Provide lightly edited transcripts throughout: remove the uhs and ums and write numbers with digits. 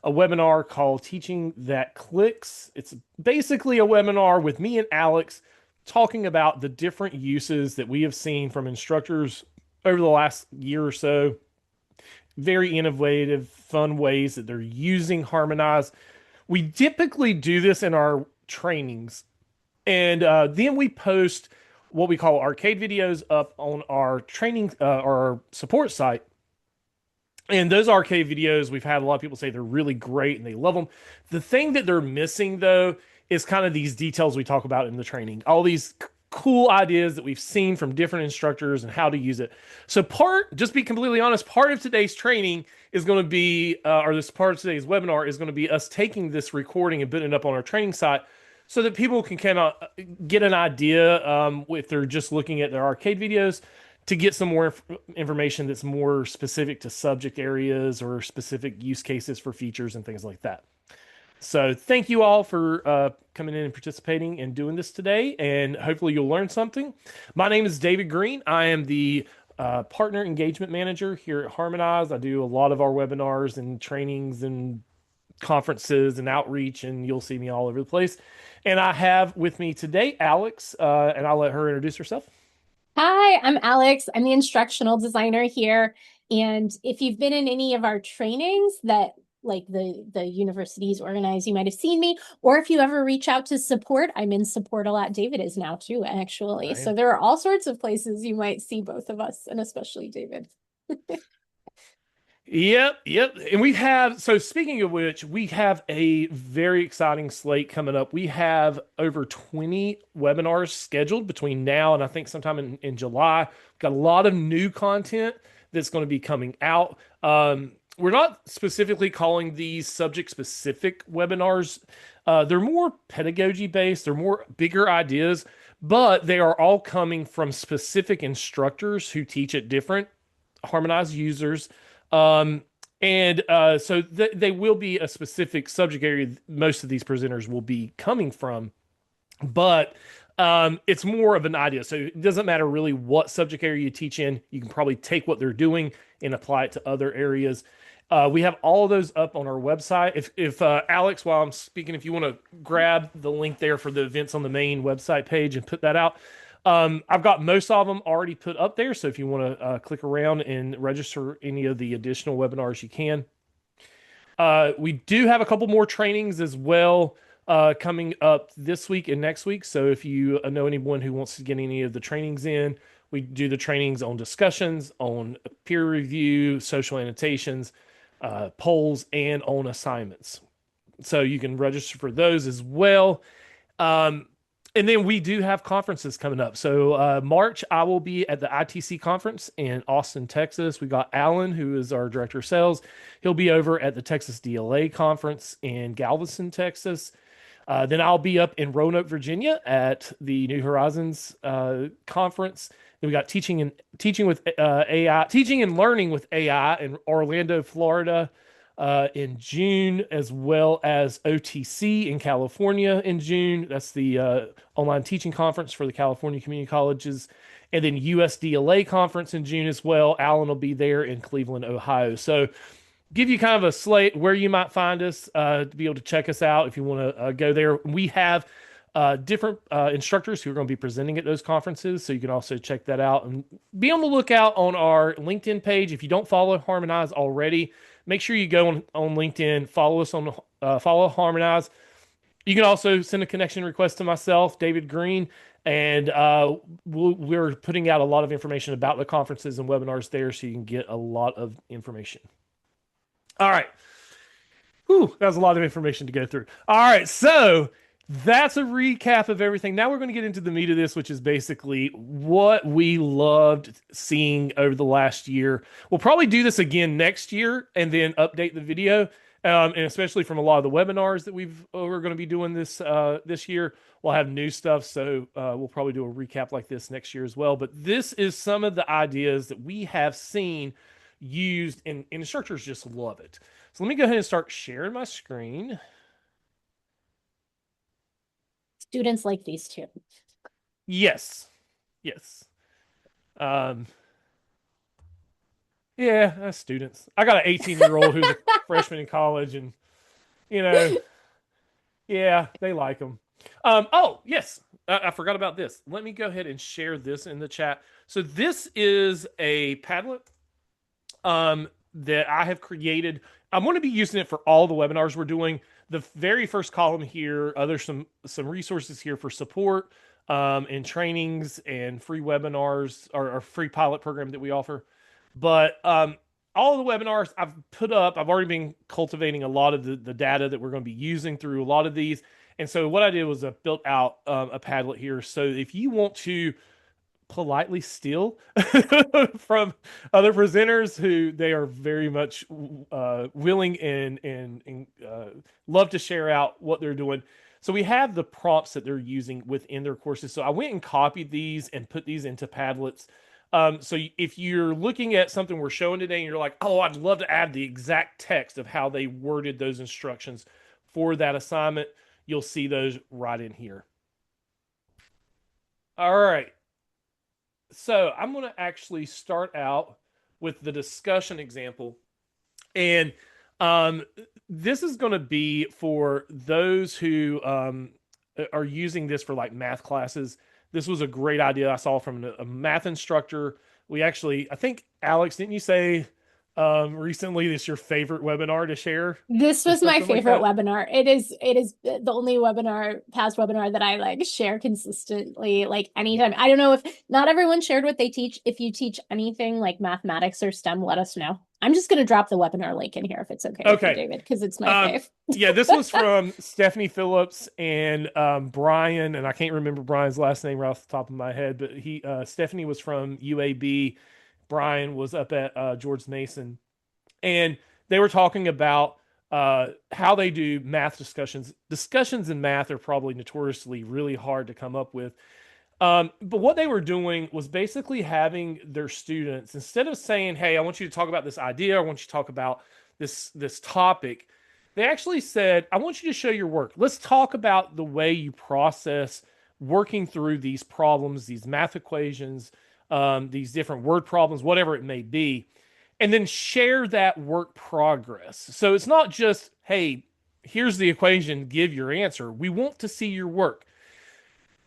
a webinar called Teaching That Clicks. It's basically a webinar with me and Alex talking about the different uses that we have seen from instructors over the last year or so. Very innovative, fun ways that they're using Harmonize. We typically do this in our trainings, and then we post what we call arcade videos up on our training, our support site. And those arcade videos, we've had a lot of people say they're really great and they love them. The thing that they're missing, though, is kind of these details we talk about in the training. All these cool ideas that we've seen from different instructors and how to use it. So, just be completely honest, part of today's training is going to be, or this part of today's webinar is going to be us taking this recording and putting it up on our training site so that people can kind of get an idea if they're just looking at their arcade videos to get some more information that's more specific to subject areas or specific use cases for features and things like that. So thank you all for coming in and participating and doing this today, and hopefully you'll learn something. My name is David Greene. I am the partner engagement manager here at Harmonize. I do a lot of our webinars and trainings and conferences and outreach, and you'll see me all over the place. And I have with me today Alex, and I'll let her introduce herself. Hi, I'm Alex. I'm the instructional designer here. And if you've been in any of our trainings that like the universities organize, you might have seen me. Or if you ever reach out to support, I'm in support a lot. David is now too, actually. I So there are all sorts of places you might see both of us, and especially David. Yep. And so speaking of which, we have a very exciting slate coming up. We have over 20 webinars scheduled between now and I think sometime in July. We've got a lot of new content that's going to be coming out. We're not specifically calling these subject specific webinars. They're more pedagogy based, they're more bigger ideas, but they are all coming from specific instructors who teach at different Harmonized users. Um, and they will be a specific subject area most of these presenters will be coming from, but it's more of an idea. So it doesn't matter really what subject area you teach in. You can probably take what they're doing and apply it to other areas. We have all of those up on our website. If Alex, while I'm speaking, if you want to grab the link there for the events on the main website page and put that out, I've got most of them already put up there. So if you want to click around and register any of the additional webinars, you can. We do have a couple more trainings as well coming up this week and next week. So if you know anyone who wants to get any of the trainings in, we do the trainings on discussions, on peer review, social annotations, polls, and on assignments. So you can register for those as well. Um, and then we do have conferences coming up. So March, I will be at the ITC conference in Austin, Texas. We got Alan, who is our director of sales. He'll be over at the Texas DLA conference in Galveston, Texas. Then I'll be up in Roanoke, Virginia, at the New Horizons conference. Then we got teaching with AI, teaching and learning with AI in Orlando, Florida, in June, as well as OTC in California in June. That's the online teaching conference for the California community colleges. And then USDLA conference in June as well. Alan will be there in Cleveland, Ohio. So give you kind of a slate where you might find us to be able to check us out if you want to go there. We have different instructors who are going to be presenting at those conferences, so you can also check that out and be on the lookout on our LinkedIn page. If you don't follow Harmonize already, make sure you go on LinkedIn, follow us on follow Harmonize. You can also send a connection request to myself, David Greene, and we're putting out a lot of information about the conferences and webinars there, so you can get a lot of information. All right. Whew, that was a lot of information to go through. All right, so that's a recap of everything. Now we're going to get into the meat of this, which is basically what we loved seeing over the last year. We'll probably do this again next year and then update the video. And especially from a lot of the webinars that we're going to be doing this year, we'll have new stuff. So we'll probably do a recap like this next year as well. But this is some of the ideas that we have seen used, and instructors just love it. So let me go ahead and start sharing my screen. Students like these two. Yes. Yes. Um, Yeah, students. I got an 18-year-old who's a freshman in college, and you know, yeah, they like them. Oh, yes, I forgot about this. Let me go ahead and share this in the chat. So this is a Padlet that I have created. I'm going to be using it for all the webinars we're doing. The very first column here, there's some resources here for support and trainings and free webinars or free pilot program that we offer. But all of the webinars I've put up, I've already been cultivating a lot of the data that we're going to be using through a lot of these. And so what I did was I built out a Padlet here. So if you want to politely steal from other presenters who they are very much willing and love to share out what they're doing. So we have the prompts that they're using within their courses. So I went and copied these and put these into Padlets. So if you're looking at something we're showing today and you're like, oh, I'd love to add the exact text of how they worded those instructions for that assignment, you'll see those right in here. All right. So I'm going to actually start out with the discussion example. And um, this is going to be for those who are using this for like math classes. This was a great idea I saw from a math instructor. We actually, I think, Alex, didn't you say recently this your favorite webinar to share This or was my something like favorite that? webinar. It is the only past webinar that I like share consistently, like anytime. I don't know if not everyone shared what they teach. If you teach anything like mathematics or STEM, let us know. I'm just gonna drop the webinar link in here if it's okay with you, Okay. David, because it's my Um, fave. yeah, this was from Stephanie Phillips and Brian, and I can't remember Brian's last name right off the top of my head, but Stephanie was from UAB, Brian was up at George Mason, and they were talking about how they do math discussions. Discussions in math are probably notoriously really hard to come up with. But what they were doing was basically having their students, instead of saying, "Hey, I want you to talk about this idea, I want you to talk about this topic," they actually said, "I want you to show your work. Let's talk about the way you process working through these problems, these math equations, these different word problems, whatever it may be, and then share that work progress." So it's not just, "Hey, here's the equation, give your answer." We want to see your work.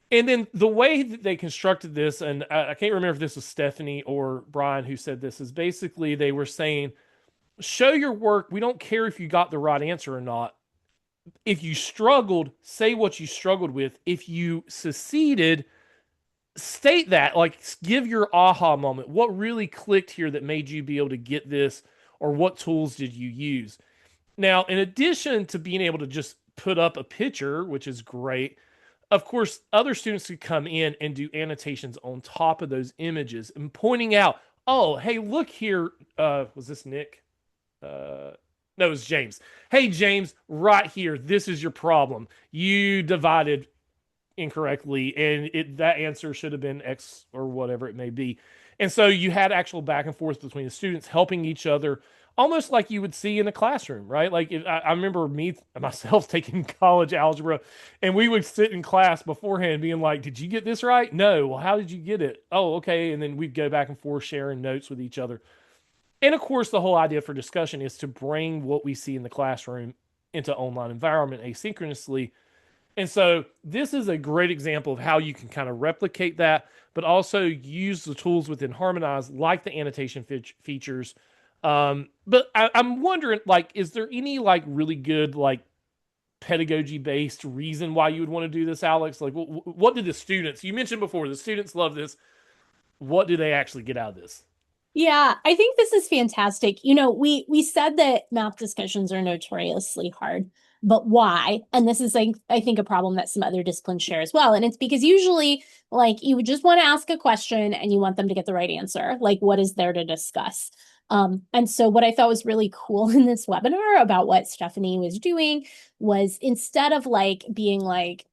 And then the way that they constructed this, and I can't remember if this was Stephanie or Brian who said this, is basically they were saying, show your work. We don't care if you got the right answer or not. If you struggled, say what you struggled with. If you succeeded, state that. Like, give your aha moment. What really clicked here that made you be able to get this, or what tools did you use? Now, in addition to being able to just put up a picture, which is great, of course, other students could come in and do annotations on top of those images and pointing out, oh, hey, look here. Was this Nick? No, it was James. Hey, James, right here. This is your problem. You divided incorrectly, and that answer should have been X or whatever it may be. And so you had actual back and forth between the students helping each other, almost like you would see in a classroom, right? Like I remember me myself taking college algebra, and we would sit in class beforehand being like, "Did you get this right? No. Well, how did you get it? Oh, okay." And then we'd go back and forth sharing notes with each other. And of course, the whole idea for discussion is to bring what we see in the classroom into online environment asynchronously. And so this is a great example of how you can kind of replicate that, but also use the tools within Harmonize, like the annotation features. But I'm wondering, like, is there any like really good like pedagogy based reason why you would want to do this, Alex? Like, what did the students? You mentioned before the students love this. What do they actually get out of this? Yeah, I think this is fantastic. We said that math discussions are notoriously hard, but why? And this is like I think a problem that some other disciplines share as well. And it's because usually like you would just want to ask a question and you want them to get the right answer. Like what is there to discuss? And so what I thought was really cool in this webinar about what Stephanie was doing was instead of like being like,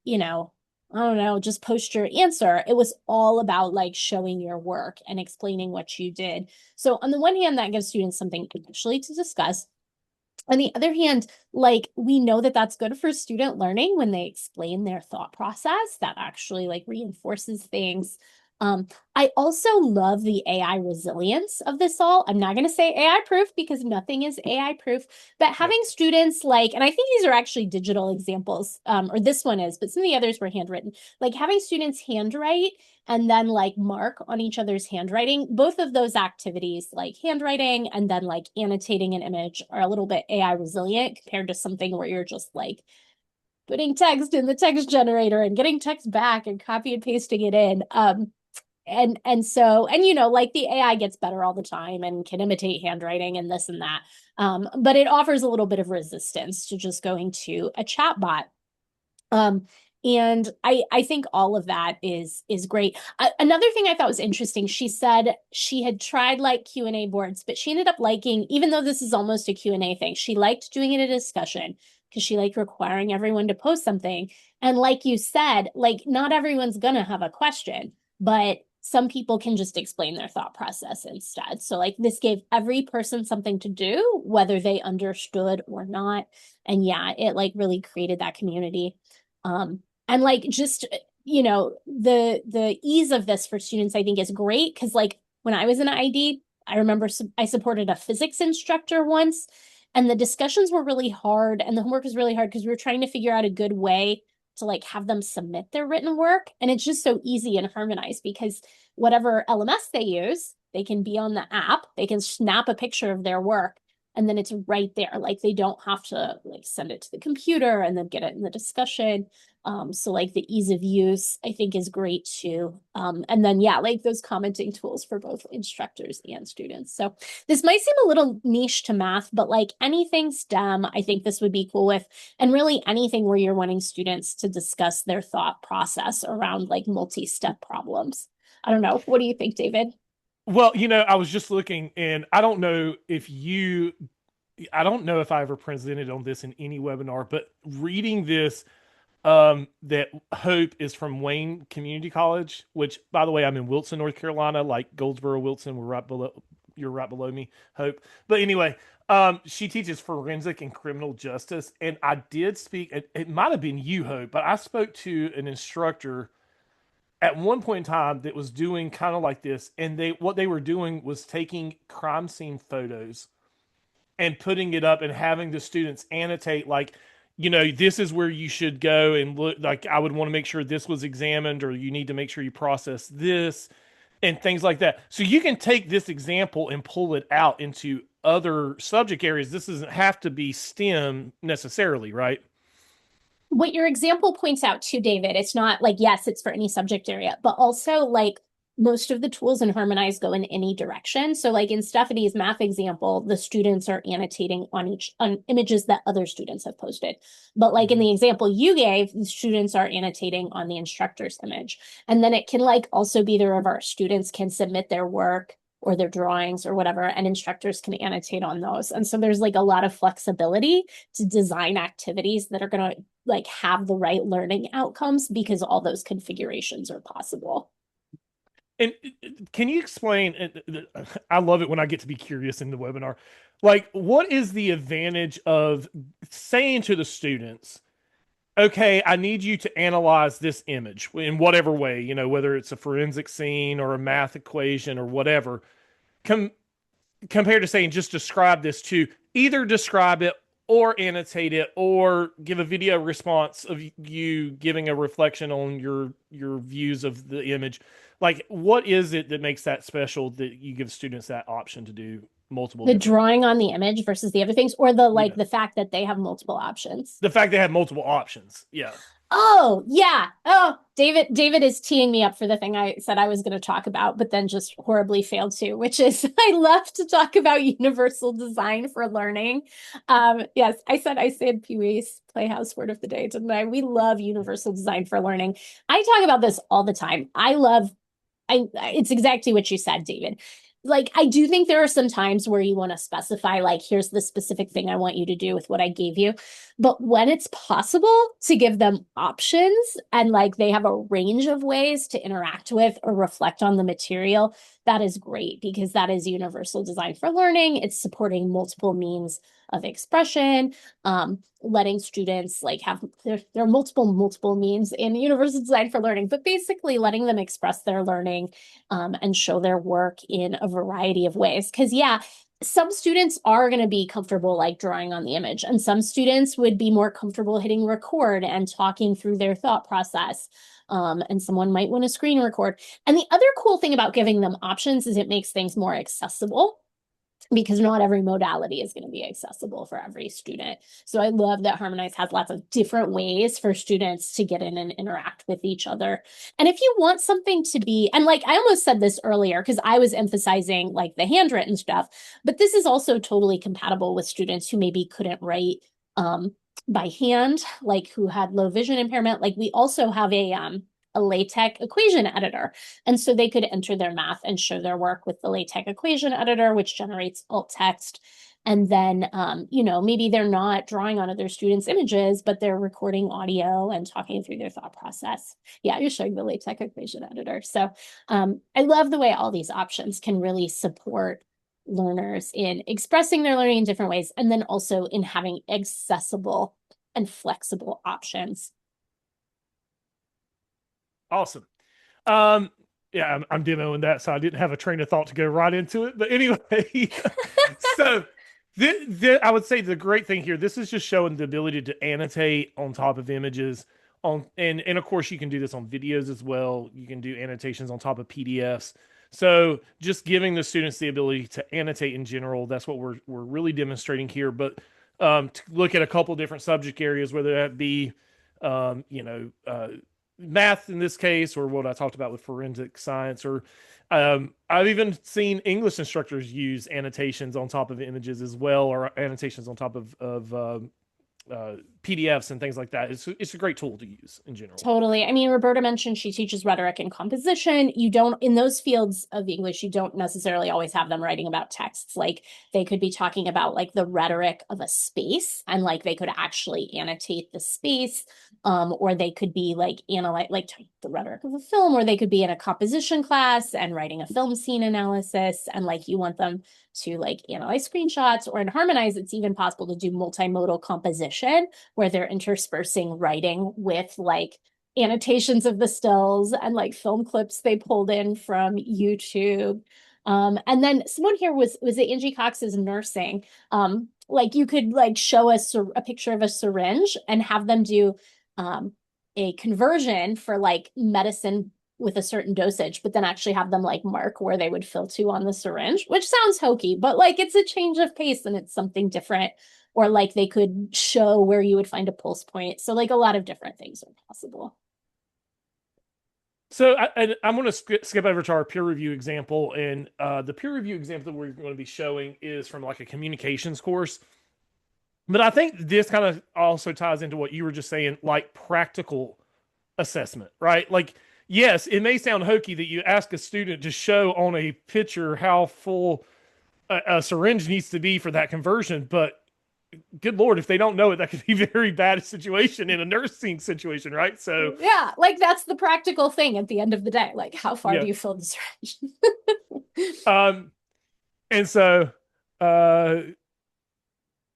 I don't know, just post your answer. It was all about like showing your work and explaining what you did. So on the one hand, that gives students something actually to discuss. On the other hand, like we know that that's good for student learning when they explain their thought process. That actually like reinforces things. I also love the AI resilience of this all. I'm not going to say AI proof because nothing is AI proof, but Yep. having students like, and I think these are actually digital examples, or this one is, but some of the others were handwritten, like having students handwrite and then like mark on each other's handwriting. Both of those activities, like handwriting and then like annotating an image, are a little bit AI resilient compared to something where you're just like putting text in the text generator and getting text back and copy and pasting it in. And you know, like the AI gets better all the time and can imitate handwriting and this and that. But it offers a little bit of resistance to just going to a chat bot. Um, and I think all of that is great. Another thing I thought was interesting, she said she had tried like Q&A boards, but she ended up liking, even though this is almost a Q&A thing, she liked doing it a discussion because she liked requiring everyone to post something. And like you said, like not everyone's gonna have a question, but some people can just explain their thought process instead. So like this gave every person something to do, whether they understood or not. And yeah, it like really created that community. And like just you know the ease of this for students I think is great because like when I was in ID, I remember I supported a physics instructor once, and the discussions were really hard and the homework was really hard because we were trying to figure out a good way to like have them submit their written work. And it's just so easy and harmonized because whatever LMS they use, they can be on the app, they can snap a picture of their work and then it's right there. Like they don't have to like send it to the computer and then get it in the discussion. So like the ease of use, I think is great too. And then yeah, like those commenting tools for both instructors and students. So this might seem a little niche to math, but like anything STEM, I think this would be cool with, and really anything where you're wanting students to discuss their thought process around like multi-step problems. I don't know. What do you think, David? Well, I was just looking, and I don't know if I ever presented on this in any webinar, but reading this, that Hope is from Wayne Community College, which, by the way, I'm in Wilson, North Carolina, like Goldsboro, Wilson. You're right below me, Hope. But anyway, she teaches forensic and criminal justice, and I did speak. It might have been you, Hope, but I spoke to an instructor at one point in time that was doing kind of like this, and what they were doing was taking crime scene photos and putting it up and having the students annotate like, this is where you should go and look. Like, I would want to make sure this was examined, or you need to make sure you process this and things like that. So you can take this example and pull it out into other subject areas. This doesn't have to be STEM necessarily, right? What your example points out too, David, it's not like, yes, it's for any subject area, but also like most of the tools in Harmonize go in any direction. So like in Stephanie's math example, the students are annotating on images that other students have posted. But like in Mm-hmm. the example you gave, the students are annotating on the instructor's image. And then it can like also be either of our students can submit their work or their drawings or whatever, and instructors can annotate on those. And so there's like a lot of flexibility to design activities that are going to like have the right learning outcomes because all those configurations are possible. And can you explain? I love it when I get to be curious in the webinar. Like, what is the advantage of saying to the students, okay, I need you to analyze this image in whatever way, whether it's a forensic scene or a math equation or whatever, com compared to saying just describe this, to either describe it or annotate it or give a video response of you giving a reflection on your views of the image. Like, what is it that makes that special that you give students that option to do multiple The different? drawing on the image versus the other things, or the like Yeah, the fact that they have multiple options. the fact they have multiple options. Yeah. Oh, yeah. Oh, David is teeing me up for the thing I said I was going to talk about, but then just horribly failed to, which is I love to talk about universal design for learning. Yes, I said Pee-wee's Playhouse word of the day, didn't I? We love universal design for learning. I talk about this all the time. It's exactly what you said, David. Like, I do think there are some times where you want to specify, like, here's the specific thing I want you to do with what I gave you. But when it's possible to give them options and like they have a range of ways to interact with or reflect on the material, that is great because that is universal design for learning. It's supporting multiple means of expression, letting students like have there are multiple means in universal design for learning, but basically letting them express their learning and show their work in a variety of ways. Because yeah, some students are going to be comfortable like drawing on the image, and some students would be more comfortable hitting record and talking through their thought process. And someone might want to screen record. And the other cool thing about giving them options is it makes things more accessible because not every modality is going to be accessible for every student. So I love that Harmonize has lots of different ways for students to get in and interact with each other. And if you want something to be, and like I almost said this earlier because I was emphasizing like the handwritten stuff, but this is also totally compatible with students who maybe couldn't write by hand, like who had low vision impairment. Like we also have a LaTeX equation editor. And so they could enter their math and show their work with the LaTeX equation editor, which generates alt text. And then, maybe they're not drawing on other students' images, but they're recording audio and talking through their thought process. Yeah, you're showing the LaTeX equation editor. So I love the way all these options can really support learners in expressing their learning in different ways, and then also in having accessible and flexible options. Awesome. Yeah, I'm demoing that, so I didn't have a train of thought to go right into it. But anyway, so I would say the great thing here, this is just showing the ability to annotate on top of images on, and of course you can do this on videos as well. You can do annotations on top of PDFs. So just giving the students the ability to annotate in general, that's what we're really demonstrating here. But to look at a couple different subject areas, whether that be um, you know, uh, math in this case, or what I talked about with forensic science, or I've even seen English instructors use annotations on top of images as well, or annotations on top of PDFs and things like that. It's a great tool to use in general. Totally. I mean, Roberta mentioned she teaches rhetoric and composition. You don't, in those fields of English, you don't necessarily always have them writing about texts. Like they could be talking about like the rhetoric of a space and like they could actually annotate the space. Or they could be like analyze like the rhetoric of a film, or they could be in a composition class and writing a film scene analysis. And like you want them to like analyze screenshots, or in Harmonize, it's even possible to do multimodal composition where they're interspersing writing with like annotations of the stills and like film clips they pulled in from YouTube. And then someone here was it Angie Cox's nursing. Like you could like show us a picture of a syringe and have them do a conversion for like medicine with a certain dosage, but then actually have them like mark where they would fill to on the syringe, which sounds hokey, but like it's a change of pace and it's something different. Or like they could show where you would find a pulse point. So like a lot of different things are possible. So I'm going to skip over to our peer review example, and the peer review example that we're going to be showing is from like a communications course. But I think this kind of also ties into what you were just saying, like practical assessment, right? Like, yes, it may sound hokey that you ask a student to show on a picture how full a syringe needs to be for that conversion, but good Lord, if they don't know it, that could be a very bad situation in a nursing situation, right? So, Yeah, like that's the practical thing at the end of the day. Like, how far yeah. do you fill the syringe? Um, and so, uh,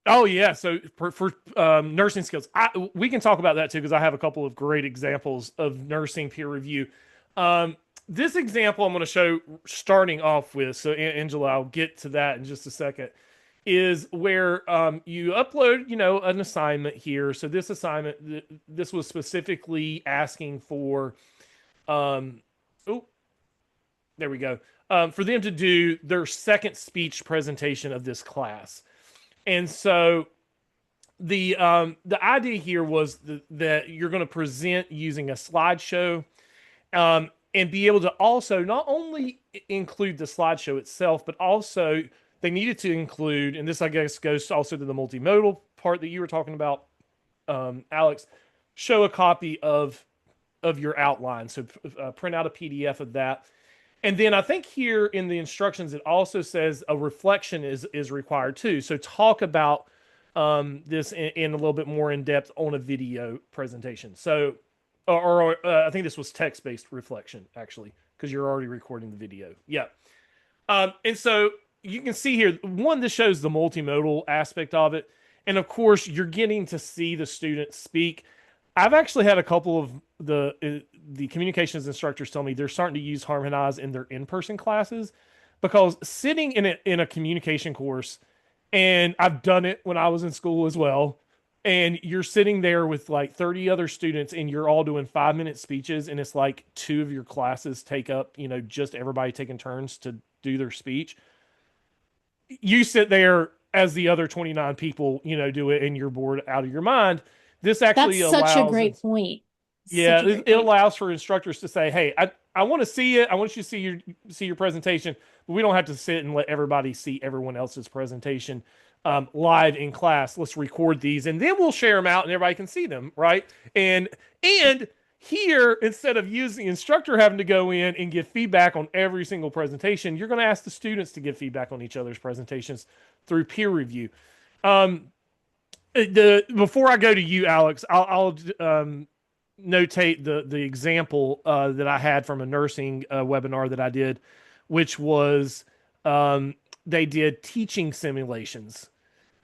oh yeah, so for nursing skills, we can talk about that too because I have a couple of great examples of nursing peer review. This example I'm going to show starting off with, so Angela, I'll get to that in just a second, is where you upload, an assignment here. So this assignment, this was specifically asking for, um, oh, there we go, for them to do their second speech presentation of this class. And so the idea here was that you're going to present using a slideshow, and be able to also not only include the slideshow itself, but also they needed to include, and this I guess goes also to the multimodal part that you were talking about, Alex, show a copy of your outline. So print out a PDF of that. And then I think here in the instructions, it also says a reflection is required too. So talk about this in a little bit more in depth on a video presentation. So, I think this was text based reflection actually, because you're already recording the video. Yeah. And so you can see here, one, this shows the multimodal aspect of it. And of course, you're getting to see the students speak. I've actually had a couple of the communications instructors tell me they're starting to use Harmonize in their in-person classes because sitting in a communication course, and I've done it when I was in school as well, and you're sitting there with like 30 other students and you're all doing 5-minute speeches, and it's like two of your classes take up, just everybody taking turns to do their speech. You sit there as the other 29 people, do it, and you're bored out of your mind. This That's actually such a allows, great point. yeah, Such a great it point. allows for instructors to say, "Hey, I want to see it. I want you to see your presentation, but we don't have to sit and let everybody see everyone else's presentation live in class. Let's record these, and then we'll share them out, and everybody can see them, right?" And here, instead of using the instructor having to go in and give feedback on every single presentation, you're going to ask the students to give feedback on each other's presentations through peer review. Um, the Before I go to you, Alex, I'll notate the example that I had from a nursing webinar that I did, which was they did teaching simulations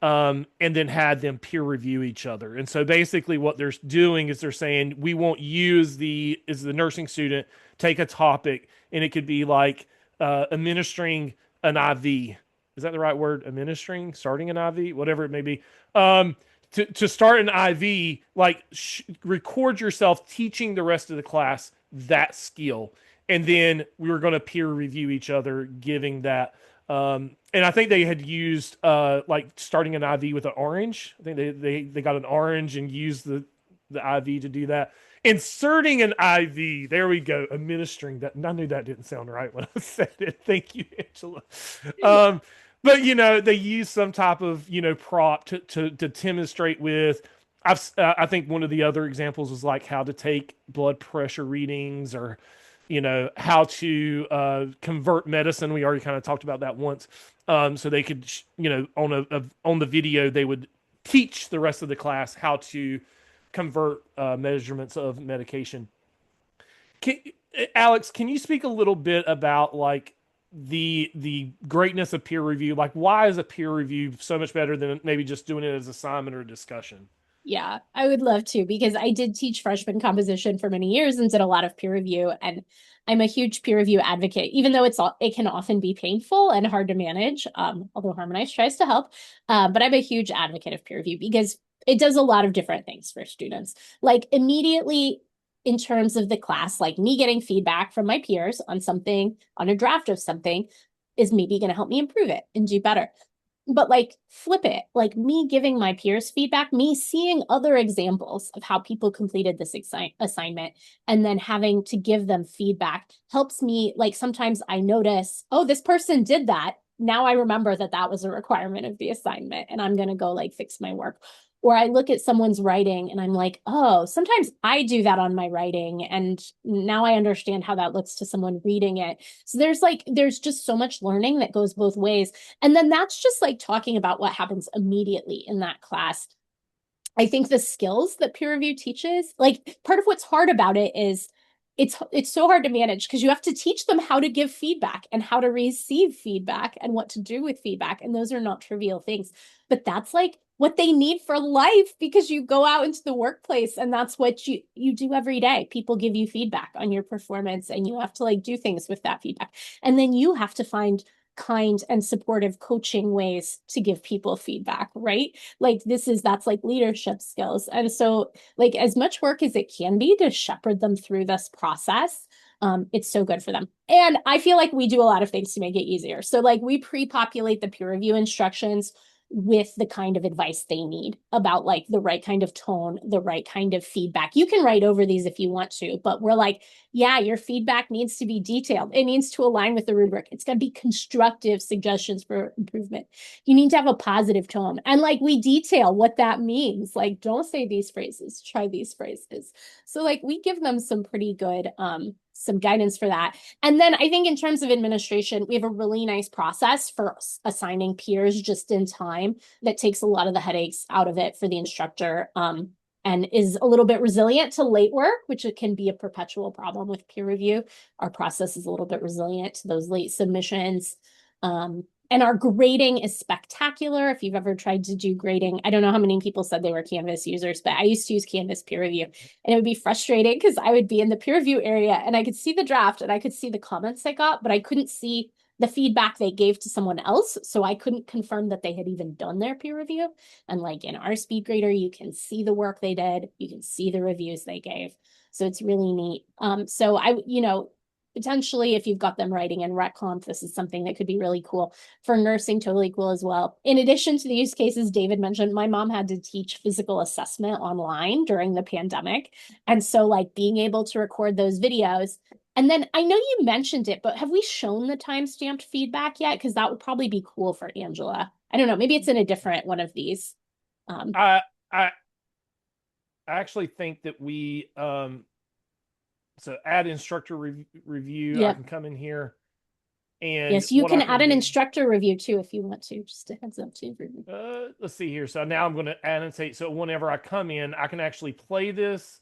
and then had them peer review each other. And so basically, what they're doing is they're saying we won't use the nursing student take a topic, and it could be like administering an IV. Is that the right word? Administering, starting an IV, whatever it may be. Um, to start an IV, like record yourself teaching the rest of the class that skill, and then we were going to peer review each other, giving that. And I think they had used like starting an IV with an orange. I think they got an orange and used the IV to do that. Inserting an IV. There we go. Administering that. I knew that didn't sound right when I said it. Thank you, Angela. Um, but they use some type of prop to demonstrate with. I think one of the other examples was like how to take blood pressure readings, or how to convert medicine. We already kind of talked about that once. So they could, on the video, they would teach the rest of the class how to convert measurements of medication. Can, Alex, can you speak a little bit about like the greatness of peer review? Like, why is a peer review so much better than maybe just doing it as assignment or discussion? Yeah, I would love to because I did teach freshman composition for many years and did a lot of peer review. And I'm a huge peer review advocate, even though it can often be painful and hard to manage. Although Harmonize tries to help, but I'm a huge advocate of peer review because it does a lot of different things for students. Like immediately in terms of the class, like me getting feedback from my peers on something, on a draft of something, is maybe going to help me improve it and do better. But like flip it, like me giving my peers feedback, me seeing other examples of how people completed this assignment and then having to give them feedback helps me. Like sometimes I notice, oh, this person did that. Now I remember that that was a requirement of the assignment and I'm going to go like fix my work. Or I look at someone's writing and I'm like, oh, sometimes I do that on my writing. And now I understand how that looks to someone reading it. So there's just so much learning that goes both ways. And then that's just like talking about what happens immediately in that class. I think the skills that peer review teaches, like part of what's hard about it is it's so hard to manage because you have to teach them how to give feedback and how to receive feedback and what to do with feedback. And those are not trivial things. But that's like what they need for life because you go out into the workplace and that's what you do every day. People give you feedback on your performance and you have to like do things with that feedback. And then you have to find kind and supportive coaching ways to give people feedback, right? Like that's like leadership skills. And so like as much work as it can be to shepherd them through this process, it's so good for them. And I feel like we do a lot of things to make it easier. So like we pre-populate the peer review instructions with the kind of advice they need about like the right kind of tone, the right kind of feedback. You can write over these if you want to, but we're like, yeah, your feedback needs to be detailed. It needs to align with the rubric. It's going to be constructive suggestions for improvement. You need to have a positive tone. And like we detail what that means. Like, don't say these phrases, try these phrases. So like we give them some pretty good some guidance for that. And then I think in terms of administration, we have a really nice process for assigning peers just in time that takes a lot of the headaches out of it for the instructor. And is a little bit resilient to late work, which it can be a perpetual problem with peer review. Our process is a little bit resilient to those late submissions. And And our grading is spectacular. If you've ever tried to do grading, I don't know how many people said they were Canvas users, but I used to use Canvas peer review. And it would be frustrating because I would be in the peer review area and I could see the draft and I could see the comments I got, but I couldn't see the feedback they gave to someone else. So I couldn't confirm that they had even done their peer review. And like in our speed grader, you can see the work they did, you can see the reviews they gave. So it's really neat. So potentially if you've got them writing in RetConf, this is something that could be really cool. For nursing, totally cool as well. In addition to the use cases David mentioned, my mom had to teach physical assessment online during the pandemic. And so like being able to record those videos. And then I know you mentioned it, but have we shown the time-stamped feedback yet? Because that would probably be cool for Angela. I don't know. Maybe it's in a different one of these. I I actually think that so add instructor review. Yeah. I can come in here, and Yes, you what can I add can an do, instructor review too if you want to. Just a heads up too. let's see here. So now I'm going to annotate. So whenever I come in, I can actually play this,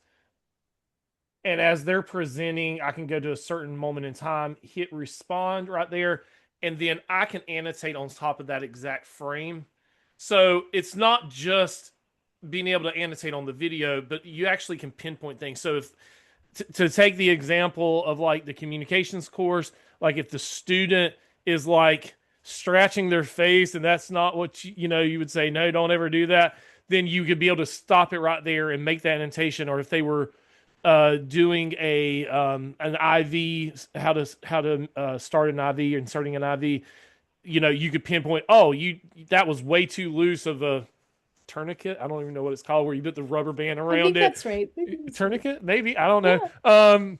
and as they're presenting, I can go to a certain moment in time, hit respond right there, and then I can annotate on top of that exact frame. So it's not just being able to annotate on the video, but you actually can pinpoint things. So if to take the example of like the communications course, like if the student is like scratching their face and that's not what you would say, no, don't ever do that, then you could be able to stop it right there and make that annotation. Or if they were doing an IV, how to start an IV, inserting an IV, you could pinpoint, oh, that was way too loose of a tourniquet. I don't even know what it's called, where you put the rubber band I around think it. that's right. I think that's right. Tourniquet, maybe, I don't know.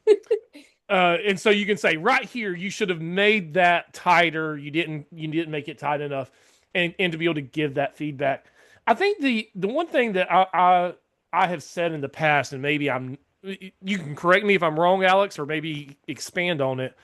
Yeah. And so you can say right here, you should have made that tighter. You didn't make it tight enough, and to be able to give that feedback. I think the one thing that I have said in the past, and maybe you can correct me if I'm wrong, Alex, or maybe expand on it,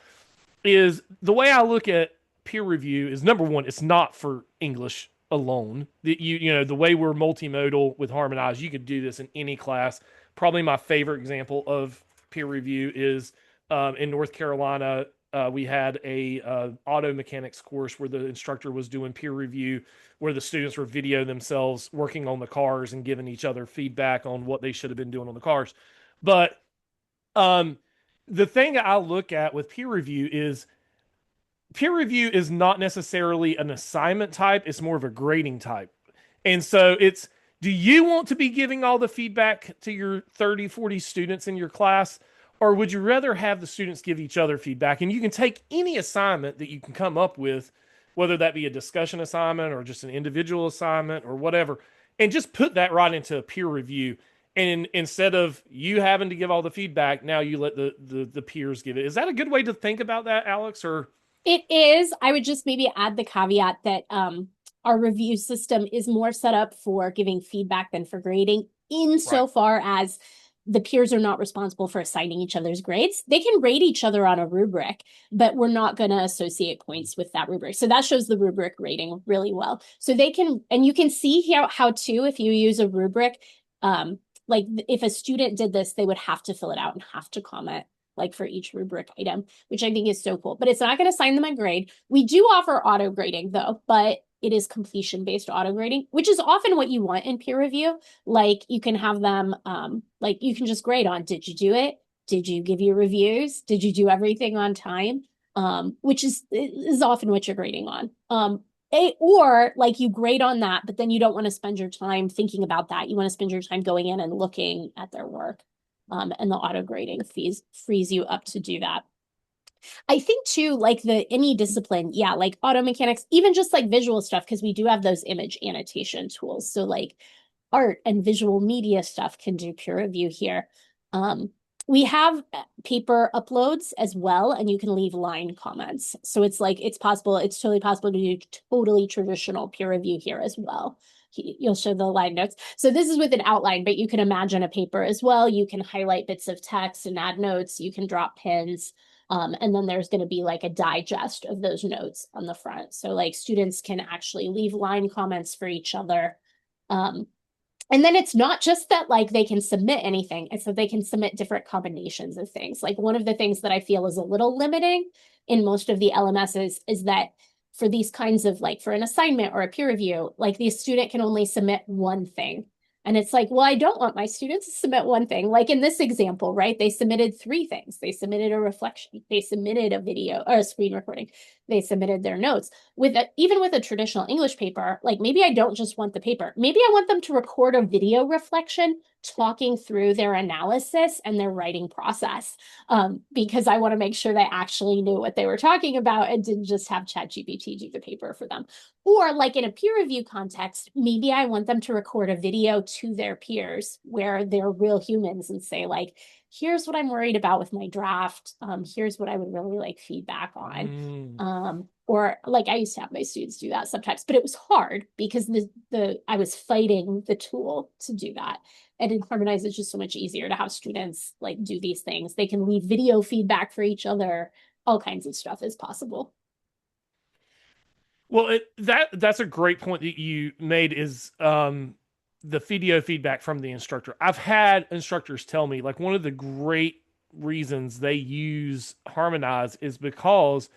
is the way I look at peer review is, number one, it's not for English alone. The way we're multimodal with Harmonize, you could do this in any class. Probably my favorite example of peer review is in North Carolina. We had a auto mechanics course where the instructor was doing peer review, where the students were video themselves working on the cars and giving each other feedback on what they should have been doing on the cars. But the thing I look at with peer review is not necessarily an assignment type, it's more of a grading type. And so it's, do you want to be giving all the feedback to your 30, 40 students in your class? Or would you rather have the students give each other feedback? And you can take any assignment that you can come up with, whether that be a discussion assignment or just an individual assignment or whatever, and just put that right into a peer review. And instead of you having to give all the feedback, now you let the peers give it. Is that a good way to think about that, Alex? Or It is. I would just maybe add the caveat that our review system is more set up for giving feedback than for grading, right, insofar as the peers are not responsible for assigning each other's grades. They can rate each other on a rubric, but we're not going to associate points with that rubric. So that shows the rubric rating really well. So they can, and you can see here how to, if you use a rubric, like if a student did this, they would have to fill it out and have to comment like for each rubric item, which I think is so cool. But it's not going to assign them a grade. We do offer auto grading though, but it is completion based auto grading, which is often what you want in peer review. Like you can have them, like you can just grade on, did you do it? Did you give your reviews? Did you do everything on time? Which is often what you're grading on. Or like you grade on that, but then you don't want to spend your time thinking about that. You want to spend your time going in and looking at their work. And the auto grading frees you up to do that. I think too, like any discipline, yeah, like auto mechanics, even just like visual stuff, because we do have those image annotation tools. So like art and visual media stuff can do peer review here. We have paper uploads as well, and you can leave line comments. So it's totally possible to do totally traditional peer review here as well. You'll show the line notes. So this is with an outline, but you can imagine a paper as well. You can highlight bits of text and add notes. You can drop pins. And then there's going to be like a digest of those notes on the front. So like students can actually leave line comments for each other. And then it's not just that like they can submit anything, it's that they can submit different combinations of things. Like one of the things that I feel is a little limiting in most of the LMSs is that for these kinds of like for an assignment or a peer review, like the student can only submit one thing. And it's like, well, I don't want my students to submit one thing. Like in this example, right? They submitted three things. They submitted a reflection, they submitted a video or a screen recording, they submitted their notes. Even with a traditional English paper, like maybe I don't just want the paper. Maybe I want them to record a video reflection talking through their analysis and their writing process, because I want to make sure they actually knew what they were talking about and didn't just have ChatGPT do the paper for them. Or like in a peer review context, maybe I want them to record a video to their peers where they're real humans and say like, here's what I'm worried about with my draft. Here's what I would really like feedback on. Or like I used to have my students do that sometimes, but it was hard because I was fighting the tool to do that. And in Harmonize, it's just so much easier to have students like do these things. They can leave video feedback for each other. All kinds of stuff is possible. Well, that's a great point that you made is the video feedback from the instructor. I've had instructors tell me like one of the great reasons they use Harmonize is because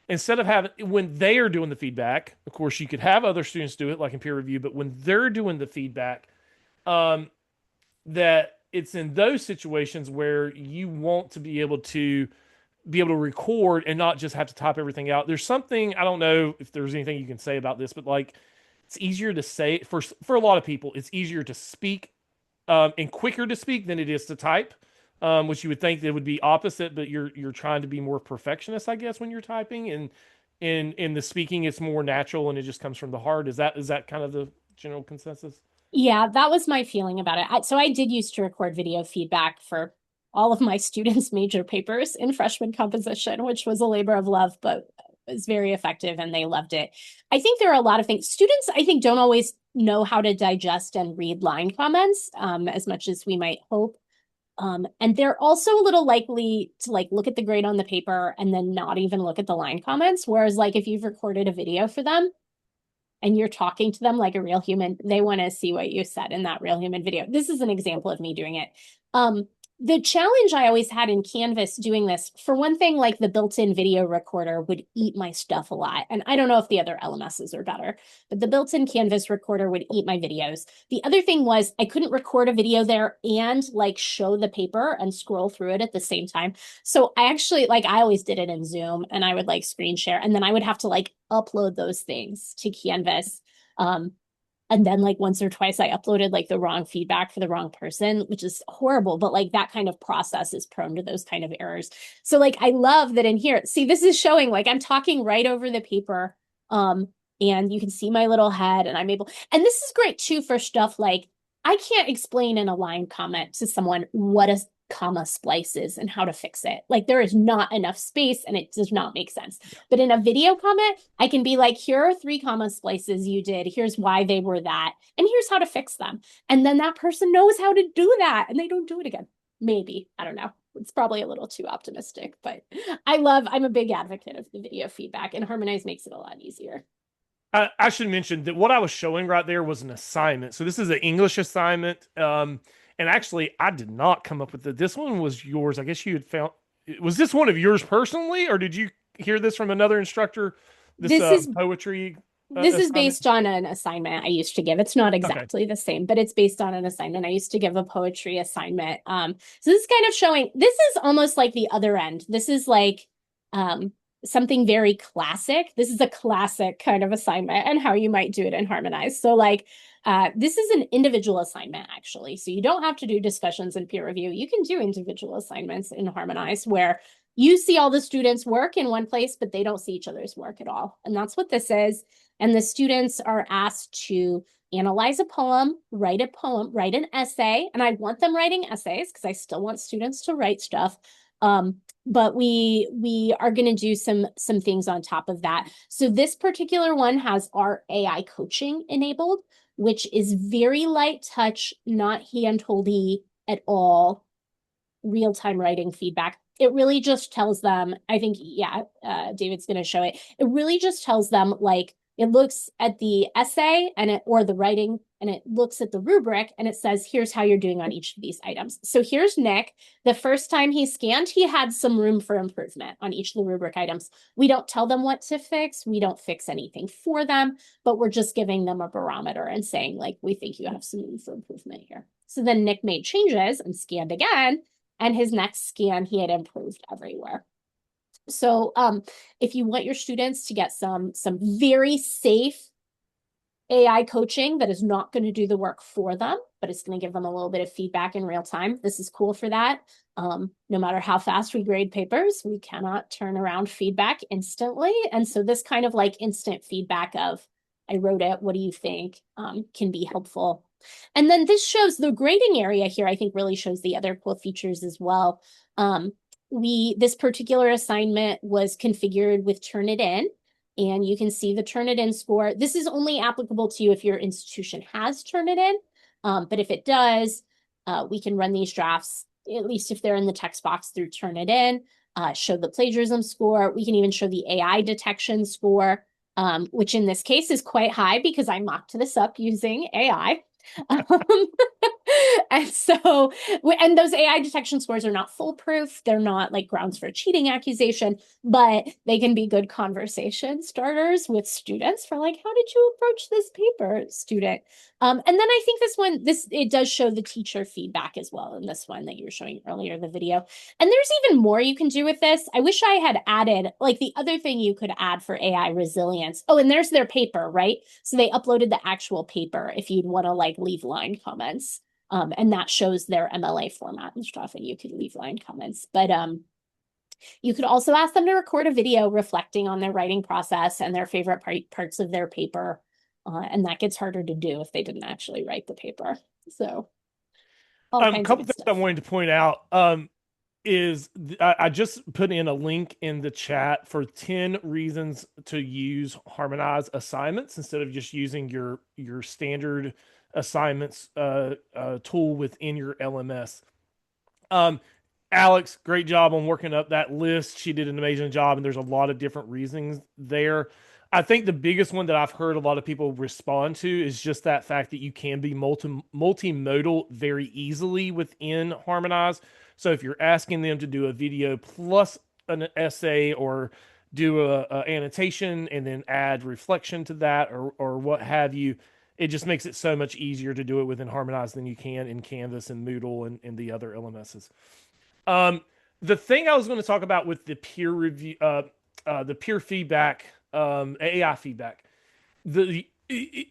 instead of having when they are doing the feedback, of course you could have other students do it like in peer review, but when they're doing the feedback, um, that it's in those situations where you want to be able to record and not just have to type everything out. There's something, I don't know if there's anything you can say about this, but like it's easier to say for a lot of people, it's easier to speak and quicker to speak than it is to type. Which you would think that would be opposite, but you're trying to be more perfectionist, I guess, when you're typing. And in the speaking, it's more natural and it just comes from the heart. Is that kind of the general consensus? Yeah, that was my feeling about it. So I did used to record video feedback for all of my students' major papers in freshman composition, which was a labor of love, but was very effective and they loved it. I think there are a lot of things. Students, I think, don't always know how to digest and read line comments as much as we might hope. And they're also a little likely to like look at the grade on the paper and then not even look at the line comments. Whereas like if you've recorded a video for them, and you're talking to them like a real human, they want to see what you said in that real human video. This is an example of me doing it. The challenge I always had in Canvas doing this, for one thing, like the built-in video recorder would eat my stuff a lot. And I don't know if the other LMSs are better, but the built-in Canvas recorder would eat my videos. The other thing was I couldn't record a video there and like show the paper and scroll through it at the same time. So I actually, like, I always did it in Zoom and I would like screen share and then I would have to like upload those things to Canvas. And then like once or twice I uploaded like the wrong feedback for the wrong person, which is horrible, but like that kind of process is prone to those kind of errors. So like I love that in here. See, this is showing like I'm talking right over the paper. And you can see my little head and I'm able, and this is great too for stuff like I can't explain in a line comment to someone what a comma splices and how to fix it. Like there is not enough space and it does not make sense. But in a video comment, I can be like, here are 3 comma splices you did. Here's why they were that. And here's how to fix them. And then that person knows how to do that and they don't do it again. Maybe. I don't know. It's probably a little too optimistic, but I'm a big advocate of the video feedback and Harmonize makes it a lot easier. I should mention that what I was showing right there was an assignment. So this is an English assignment. And actually, I did not come up with it. This one was yours. I guess you had found. Was this one of yours personally, or did you hear this from another instructor? This This is poetry This is assignment. based on an assignment I used to give. It's not Okay. exactly the same, but it's based on an assignment. I used to give a poetry assignment. So this is kind of showing, this is almost like the other end. This is like something very classic. This is a classic kind of assignment and how you might do it in Harmonize. So like this is an individual assignment actually. So you don't have to do discussions and peer review. You can do individual assignments in Harmonize where you see all the students' work in one place, but they don't see each other's work at all. And that's what this is. And the students are asked to analyze a poem, write an essay. And I want them writing essays because I still want students to write stuff. But we are going to do some things on top of that. So this particular one has our AI coaching enabled, which is very light touch, not hand-holdy at all, real-time writing feedback. It really just tells them, I think, yeah, David's going to show it. It really just tells them like It looks at the essay or the writing, and it looks at the rubric, and it says, here's how you're doing on each of these items. So here's Nick. The first time he scanned, he had some room for improvement on each of the rubric items. We don't tell them what to fix. We don't fix anything for them, but we're just giving them a barometer and saying, like, we think you have some room for improvement here. So then Nick made changes and scanned again, and his next scan, he had improved everywhere. So if you want your students to get some very safe AI coaching that is not going to do the work for them, but it's going to give them a little bit of feedback in real time, this is cool for that. No matter how fast we grade papers, we cannot turn around feedback instantly. And so this kind of like instant feedback of, I wrote it, what do you think, can be helpful. And then this shows the grading area here, I think really shows the other cool features as well. This particular assignment was configured with Turnitin, and you can see the Turnitin score. This is only applicable to you if your institution has Turnitin, but if it does, we can run these drafts, at least if they're in the text box, through Turnitin, show the plagiarism score. We can even show the AI detection score, which in this case is quite high because I mocked this up using AI. And so, and those AI detection scores are not foolproof. They're not like grounds for a cheating accusation, but they can be good conversation starters with students for like, how did you approach this paper, student? And then I think it does show the teacher feedback as well in this one that you were showing earlier, the video. And there's even more you can do with this. I wish I had added, like the other thing you could add for AI resilience. Oh, and there's their paper, right? So they uploaded the actual paper if you'd want to like leave line comments. And that shows their MLA format and stuff, and you could leave line comments. But you could also ask them to record a video reflecting on their writing process and their favorite parts of their paper. And that gets harder to do if they didn't actually write the paper. So all A kinds of couple good things I stuff. wanted to point out is I just put in a link in the chat for 10 reasons to use Harmonize assignments instead of just using your standard assignments tool within your LMS. Um, Alex, great job on working up that list. She did an amazing job, and there's a lot of different reasons there. I think the biggest one that I've heard a lot of people respond to is just that fact that you can be multimodal very easily within Harmonize. So if you're asking them to do a video plus an essay or do a annotation and then add reflection to that or what have you, it just makes it so much easier to do it within Harmonize than you can in Canvas and Moodle and the other LMSs. Um, the thing I was going to talk about with the peer review, the peer feedback, AI feedback, the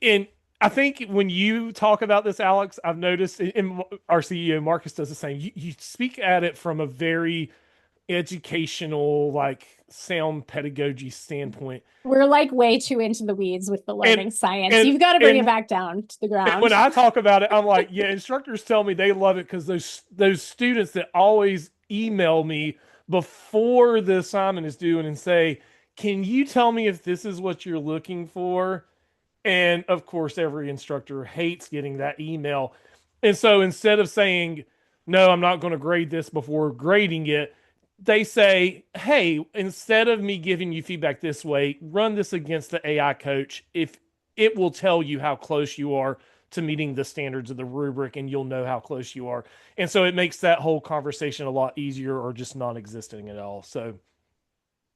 and I think when you talk about this, Alex, I've noticed, and our CEO Marcus does the same. You speak at it from a very educational, like sound pedagogy standpoint, We're like way too into the weeds with the and learning science. and You've got to bring it and back down to the when ground. I talk about it, I'm like, yeah, instructors tell me they love it because those students that always email me before the assignment is due and say, "Can you tell me if this is what you're looking for?" And of course, every instructor hates getting that email. And so instead of saying, "No, I'm not going to grade this before grading it," they say, "Hey, instead of me giving you feedback this way, run this against the AI coach. If it will tell you how close you are to meeting the standards of the rubric and you'll know how close you are." And so it makes that whole conversation a lot easier or just non-existing at all. So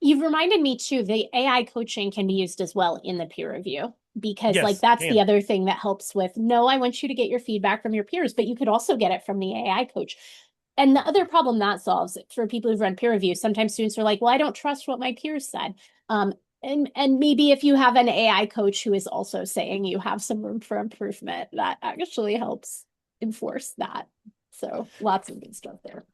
You've reminded me too, the AI coaching can be used as well in the peer review because like yes, that's the can. other thing that helps with, no, I want you to get your feedback from your peers, but you could also get it from the AI coach. And the other problem that solves for people who've run peer review, sometimes students are like, well, I don't trust what my peers said. And maybe if you have an AI coach who is also saying you have some room for improvement, that actually helps enforce that. So lots of good stuff there.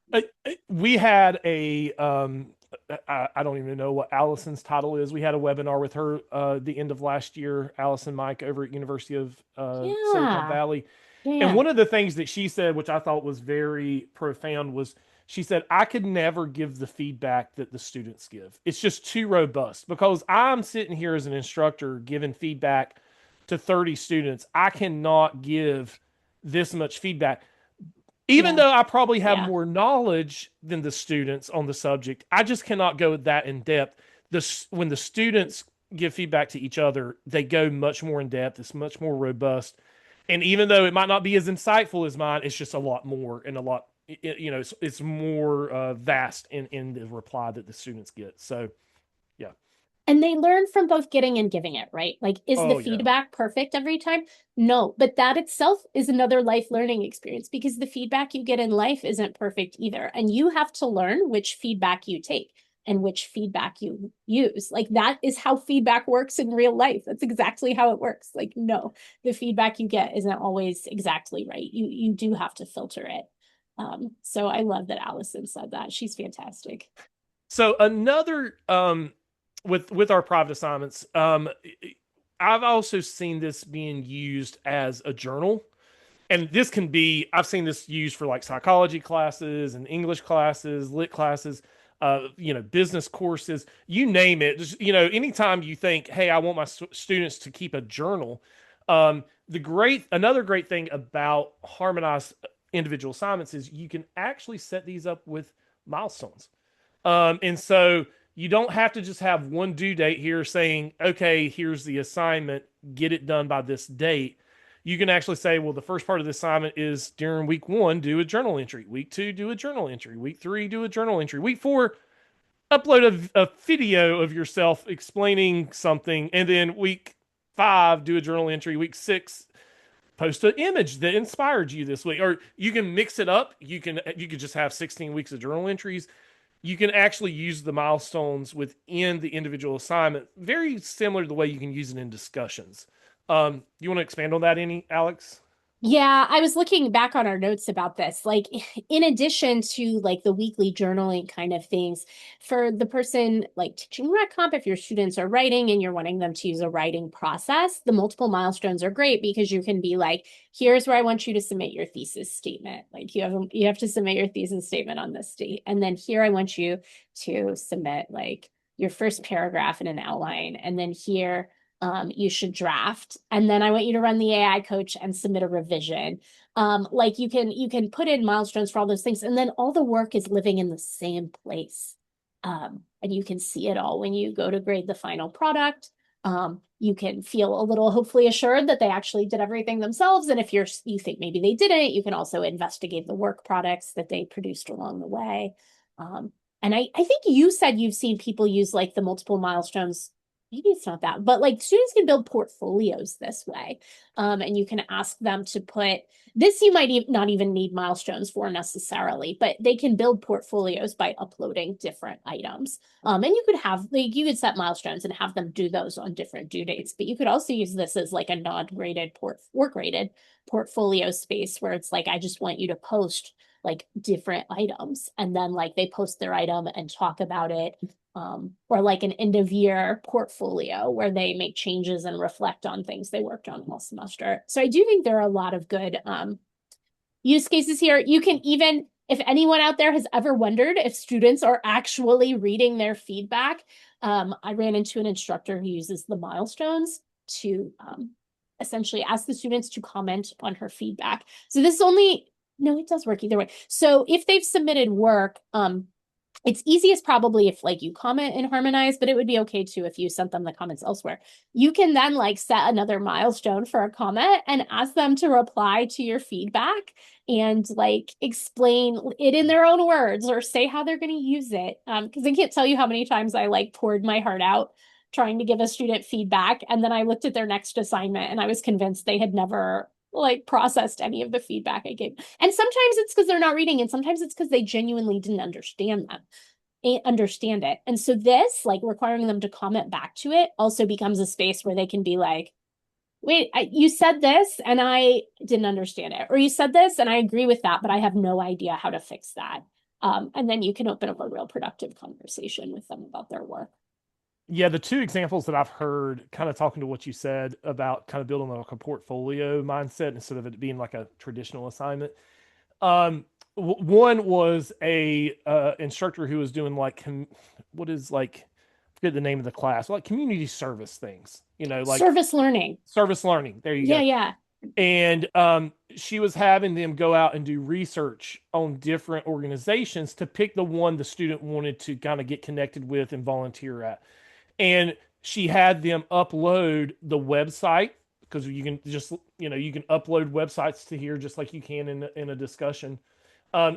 We had I don't even know what Allison's title is. We had a webinar with her the end of last year, Allison Mike over at University of Silicon Yeah. Valley. Yeah. And Yeah. one of the things that she said, which I thought was very profound, was she said, I could never give the feedback that the students give. It's just too robust because I'm sitting here as an instructor giving feedback to 30 students. I cannot give this much feedback. Even Yeah. though I probably have Yeah. more knowledge than the students on the subject, I just cannot go that in depth. When the students give feedback to each other, they go much more in depth. It's much more robust. And even though it might not be as insightful as mine, it's just a lot more and a lot, it's more vast in the reply that the students get. So, yeah. And they learn from both getting and giving it, right? Like, is the Oh, yeah. feedback perfect every time? No, but that itself is another life learning experience because the feedback you get in life isn't perfect either. And you have to learn which feedback you take and which feedback you use. Like, that is how feedback works in real life. That's exactly how it works. Like, no, the feedback you get isn't always exactly right. You do have to filter it. So I love that Allison said that. She's fantastic. So another with our private assignments, I've also seen this being used as a journal. And this can be, I've seen this used for like psychology classes and English classes, lit classes, business courses, you name it. Just, anytime you think, hey, I want my students to keep a journal. Another great thing about harmonized individual assignments is you can actually set these up with milestones. And so you don't have to just have one due date here saying, okay, here's the assignment, get it done by this date. You can actually say, well, the first part of the assignment is during week 1, do a journal entry. Week 2, do a journal entry. Week 3, do a journal entry. Week 4, upload a video of yourself explaining something. And then week 5, do a journal entry. Week 6, post an image that inspired you this week. Or you can mix it up. You could just have 16 weeks of journal entries. You can actually use the milestones within the individual assignment, very similar to the way you can use it in discussions. You want to expand on that any, Alex? Yeah, I was looking back on our notes about this. Like, in addition to like the weekly journaling kind of things, for the person like teaching rec comp, if your students are writing and you're wanting them to use a writing process, the multiple milestones are great because you can be like, here's where I want you to submit your thesis statement. Like, you have to submit your thesis statement on this date, and then here I want you to submit like your first paragraph in an outline, and then here you should draft, and then I want you to run the AI coach and submit a revision. Like, you can put in milestones for all those things, and then all the work is living in the same place. And you can see it all when you go to grade the final product. You can feel a little hopefully assured that they actually did everything themselves. And if you think maybe they didn't, you can also investigate the work products that they produced along the way. And I think you said you've seen people use like the multiple milestones. Maybe it's not that, but like students can build portfolios this way. And you can ask them to put this, you might not even need milestones for necessarily, but they can build portfolios by uploading different items. And you could have, like, you could set milestones and have them do those on different due dates, but you could also use this as like a non-graded work graded portfolio space where it's like, I just want you to post like different items, and then like they post their item and talk about it, or like an end of year portfolio where they make changes and reflect on things they worked on all semester. So I do think there are a lot of good use cases here. You can even, if anyone out there has ever wondered if students are actually reading their feedback, I ran into an instructor who uses the milestones to essentially ask the students to comment on her feedback. So this is only, no, it does work either way. So if they've submitted work, it's easiest probably if like you comment in Harmonize, but it would be okay too if you sent them the comments elsewhere. You can then like set another milestone for a comment and ask them to reply to your feedback and like explain it in their own words or say how they're going to use it. Because I can't tell you how many times I like poured my heart out trying to give a student feedback, and then I looked at their next assignment and I was convinced they had never like processed any of the feedback I gave. And sometimes it's because they're not reading, and sometimes it's because they genuinely didn't understand it. And so this, like requiring them to comment back to it, also becomes a space where they can be like, wait, you said this and I didn't understand it. Or you said this and I agree with that, but I have no idea how to fix that. And then you can open up a real productive conversation with them about their work. Yeah, the two examples that I've heard, kind of talking to what you said about kind of building like a portfolio mindset instead of it being like a traditional assignment. One was a instructor who was doing like what is like, I forget the name of the class, like community service things, like Service learning. service learning. There you Yeah, go. yeah. And she was having them go out and do research on different organizations to pick the one the student wanted to kind of get connected with and volunteer at. And she had them upload the website because you can just, you can upload websites to here just like you can in a discussion.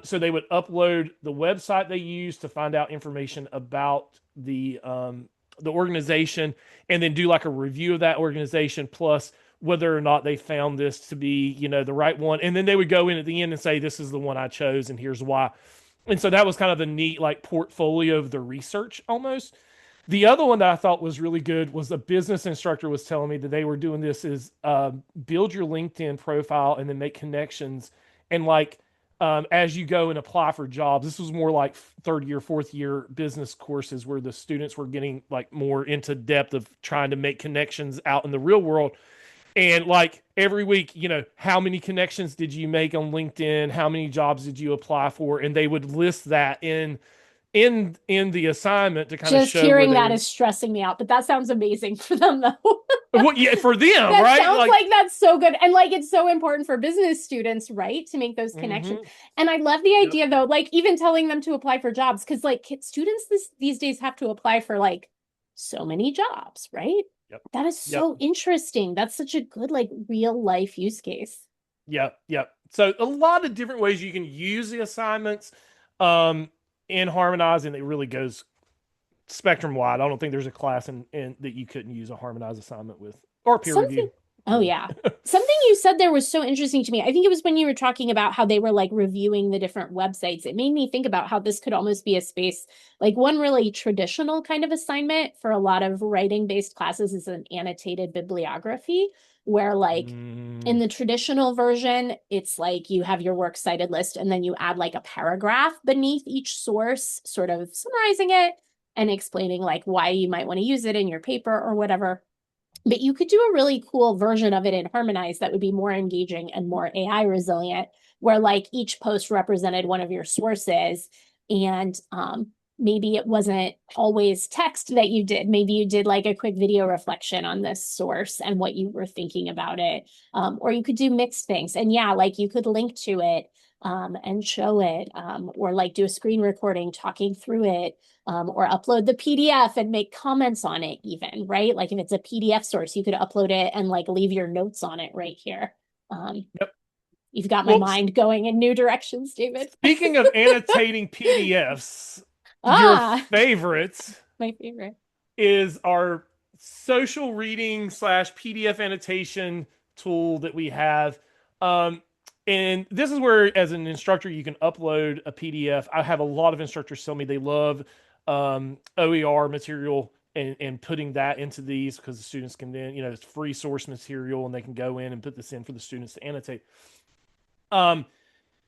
So they would upload the website they use to find out information about the organization, and then do like a review of that organization, plus whether or not they found this to be, the right one. And then they would go in at the end and say, "This is the one I chose, and here's why." And so that was kind of a neat like portfolio of the research almost. The other one that I thought was really good was a business instructor was telling me that they were doing this is build your LinkedIn profile and then make connections. And like as you go and apply for jobs, this was more like third year, fourth year business courses where the students were getting like more into depth of trying to make connections out in the real world. And like every week, how many connections did you make on LinkedIn? How many jobs did you apply for? And they would list that in the assignment to kind of Just show where hearing they that were. is stressing me out, but that sounds amazing for them though. Well, yeah, for them, That right? sounds Like, like that's so good. And like it's so important for business students, right? To make those connections. hmm And I love the yep, idea though, like even telling them to apply for jobs, because like students these days have to apply for like so many jobs, right? yep, That is yep, so interesting. That's such a good like real life use case. yep, yep. So a lot of different ways you can use the assignments um, in Harmonize, and it really goes spectrum wide. I don't think there's a class in that you couldn't use a Harmonize assignment with, or peer Something, review, oh really. yeah. Something you said there was so interesting to me. I think it was when you were talking about how they were like reviewing the different websites. It made me think about how this could almost be a space, like one really traditional kind of assignment for a lot of writing based classes is an annotated bibliography, where like in Mm, the traditional version, it's like you have your works cited list and then you add like a paragraph beneath each source, sort of summarizing it and explaining like why you might want to use it in your paper or whatever. But you could do a really cool version of it in Harmonize that would be more engaging and more AI resilient, where like each post represented one of your sources. And maybe it wasn't always text that you did. Maybe you did like a quick video reflection on this source and what you were thinking about it. Or you could do mixed things. And yeah, like you could link to it and show it, or like do a screen recording talking through it, or upload the PDF and make comments on it, even, right? Like if it's a PDF source, you could upload it and like leave your notes on it right here. Um, yep. you've got my Well, mind going in new directions, David. speaking of annotating PDFs, your Ah, favorite my favorite. is our social reading slash PDF annotation tool that we have. Um, and this is where, as an instructor, you can upload a PDF. I have a lot of instructors tell me they love OER material and putting that into these because the students can then, it's free source material and they can go in and put this in for the students to annotate. Um,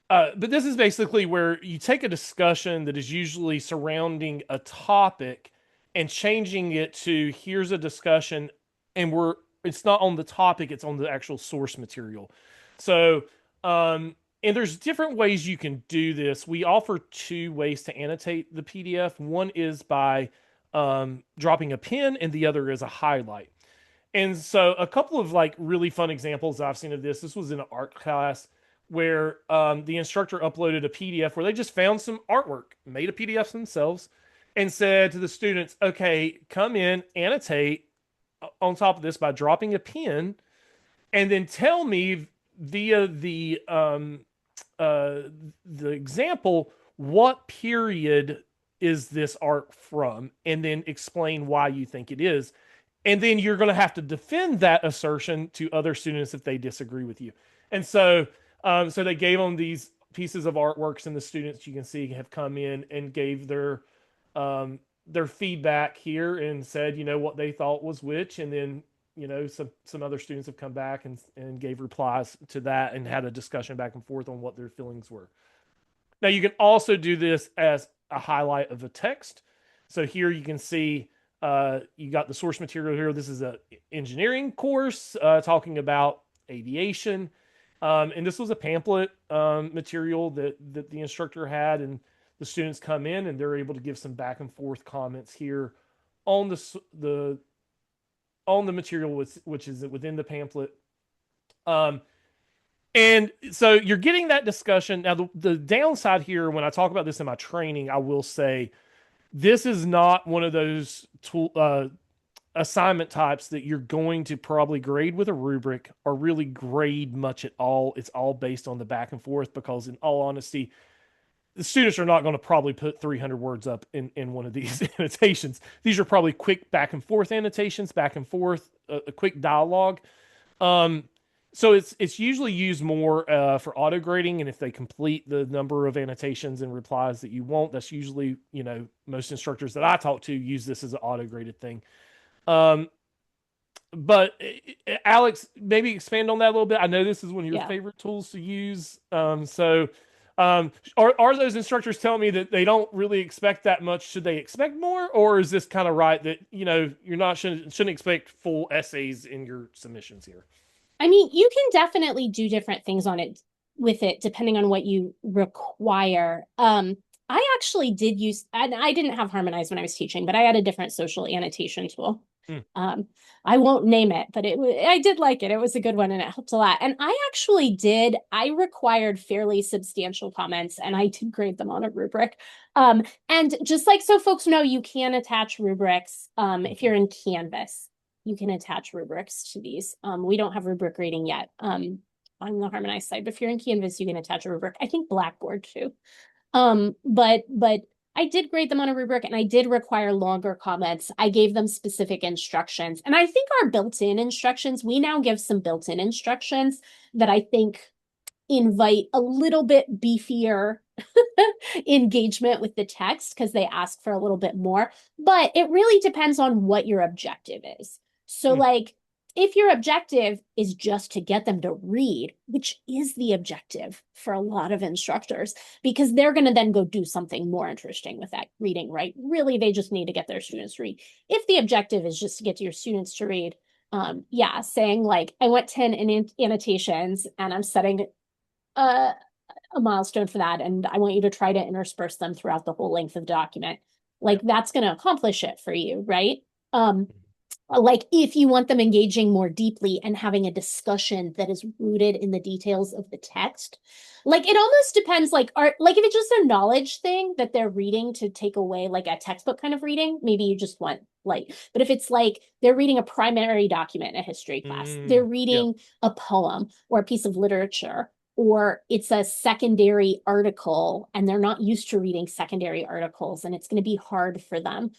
but this is basically where you take a discussion that is usually surrounding a topic and changing it to here's a discussion, and it's not on the topic, it's on the actual source material. So, and there's different ways you can do this. We offer two ways to annotate the PDF. One is by dropping a pin, and the other is a highlight. And so a couple of like really fun examples I've seen of this. This was in an art class where the instructor uploaded a PDF where they just found some artwork, made a PDF themselves, and said to the students, "Okay, come in, annotate on top of this by dropping a pin, and then tell me via uh, the example what period is this art from, and then explain why you think it is." And then you're going to have to defend that assertion to other students if they disagree with you. And so, so they gave them these pieces of artworks, and the students you can see have come in and gave their feedback here and said, what they thought was which, and then some other students have come back and gave replies to that and had a discussion back and forth on what their feelings were. Now you can also do this as a highlight of a text. So here you can see you got the source material here. This is a engineering course talking about aviation, and this was a pamphlet material that the instructor had, and the students come in and they're able to give some back and forth comments here on the on the material which is within the pamphlet. Um, and so you're getting that discussion. Now, the downside here, when I talk about this in my training, I will say this is not one of those assignment types that you're going to probably grade with a rubric or really grade much at all. It's all based on the back and forth because, in all honesty, the students are not going to probably put 300 words up in one of these annotations. These are probably quick back and forth annotations, back and forth, a quick dialogue. Um, so it's usually used more for auto grading, and if they complete the number of annotations and replies that you want, that's usually, most instructors that I talk to use this as an auto graded thing. Um, but Alex, maybe expand on that a little bit. I know this is one of your Yeah. favorite tools to use. Are those instructors telling me that they don't really expect that much? Should they expect more, or is this kind of right that you're not shouldn't expect full essays in your submissions here? I mean, you can definitely do different things on it with it depending on what you require. I actually did use, and I didn't have Harmonize when I was teaching, but I had a different social annotation tool. Hmm. Um, I won't name it, but I did like it. It was a good one and it helped a lot. And I required fairly substantial comments and I did grade them on a rubric. And just like so folks know, you can attach rubrics if Mhm. you're in Canvas. You can attach rubrics to these. We don't have rubric grading yet on the Harmonized side, but if you're in Canvas, you can attach a rubric. I think Blackboard too. But I did grade them on a rubric and I did require longer comments. I gave them specific instructions. And I think our built-in instructions, we now give some built-in instructions that I think invite a little bit beefier engagement with the text because they ask for a little bit more. But it really depends on what your objective is. So, Hmm. like, if your objective is just to get them to read, which is the objective for a lot of instructors, because they're going to then go do something more interesting with that reading, right? Really, they just need to get their students to read. If the objective is just to get your students to read, yeah, saying like, I want 10 annotations and I'm setting a, a milestone for that, and I want you to try to intersperse them throughout the whole length of the document. Yeah. Like that's going to accomplish it for you, right? Um, like if you want them engaging more deeply and having a discussion that is rooted in the details of the text, like it almost depends, like if it's just a knowledge thing that they're reading to take away like a textbook kind of reading, maybe you just want like, but if it's like they're reading a primary document in a history class, they're Yeah. reading a poem or a piece of literature, or it's a secondary article and they're not used to reading secondary articles and it's going to be hard for them,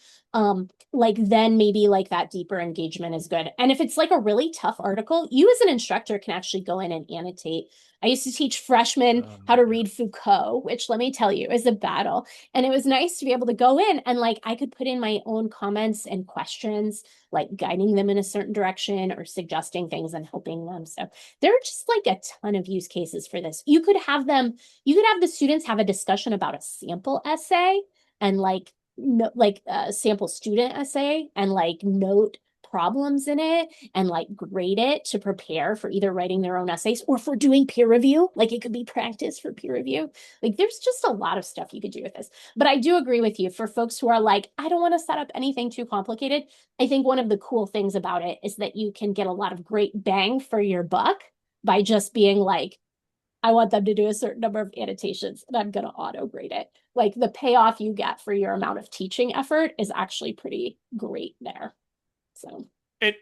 like then maybe like that deeper engagement is good. And if it's like a really tough article, you as an instructor can actually go in and annotate. I used to teach freshmen how to Yeah. read Foucault, which let me tell you is a battle. And it was nice to be able to go in and like I could put in my own comments and questions, like guiding them in a certain direction or suggesting things and helping them. So there are just like a ton of use cases for this. You could have the students have a discussion about a sample essay and like no, like a sample student essay and like note problems in it and like grade it to prepare for either writing their own essays or for doing peer review. Like it could be practice for peer review. Like there's just a lot of stuff you could do with this. But I do agree with you for folks who are like, I don't want to set up anything too complicated. I think one of the cool things about it is that you can get a lot of great bang for your buck by just being like, I want them to do a certain number of annotations and I'm going to auto grade it. Like the payoff you get for your amount of teaching effort is actually pretty great there. So, I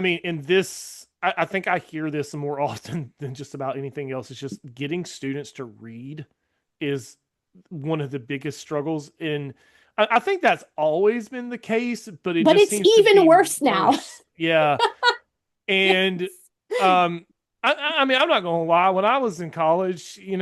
mean, in this, I think I hear this more often than just about anything else. It's just getting students to read is one of the biggest struggles. I think that's always been the case, but it but just it's seems to even be worse now. worse. Yeah. And Yes. um I mean, I'm not gonna lie, when I was in college, in